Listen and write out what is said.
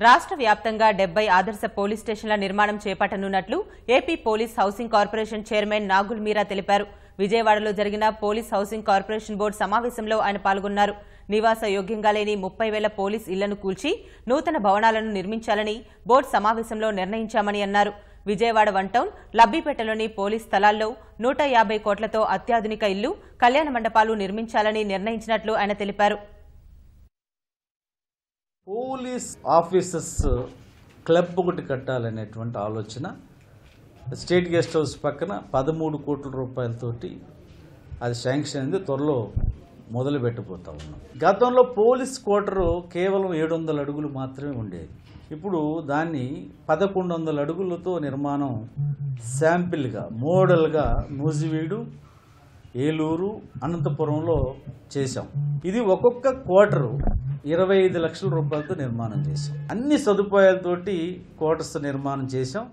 రాష్ట్ర వ్యాప్తంగా 70 ఆదర్శ పోలీస్ స్టేషన్ల నిర్మాణం చేపట్టనున్నట్లు AP police housing corporation chairman Nagul Meera తెలిపారు. విజయవాడలో జరిగిన పోలీస్ హౌసింగ్ కార్పొరేషన్ బోర్డు సమావేశంలో ఆయన పాల్గొన్నారు. నివాస యోగ్యంగా లేని 30,000 పోలీస్ ఇళ్లను కూల్చి నూతన భవనాలను నిర్మించాలని బోర్డు సమావేశంలో నిర్ణయించామని అన్నారు. విజయవాడ వన్ టౌన్ లబ్బిపేటలోని పోలీస్ స్థలాల్లో 150 కోట్లతో అత్యాధునిక ఇల్లు, కళ్యాణ మండపాలు నిర్మించాలని నిర్ణయించినట్లు ఆయన తెలిపారు. పోలీస్ ఆఫీసర్స్ క్లబ్ ఒకటి కట్టాలనేటువంటి ఆలోచన స్టేట్ గెస్ట్ హౌస్ పక్కన 13 కోట్ల రూపాయలతోటి అది శాంక్షన్ అయింది. త్వరలో మొదలు పెట్టబోతా ఉన్నాం. గతంలో పోలీస్ క్వార్టరు కేవలం 700 అడుగులు మాత్రమే ఉండేది. ఇప్పుడు దాన్ని 1100 అడుగులతో నిర్మాణం శాంపిల్గా మోడల్గా నూజివీడు, ఏలూరు, అనంతపురంలో చేశాం. ఇది ఒక్కొక్క క్వార్టరు 25 లక్షల రూపాయలతో నిర్మాణం చేశాం. అన్ని సదుపాయాలతోటి క్వార్టర్స్ నిర్మాణం చేశాం.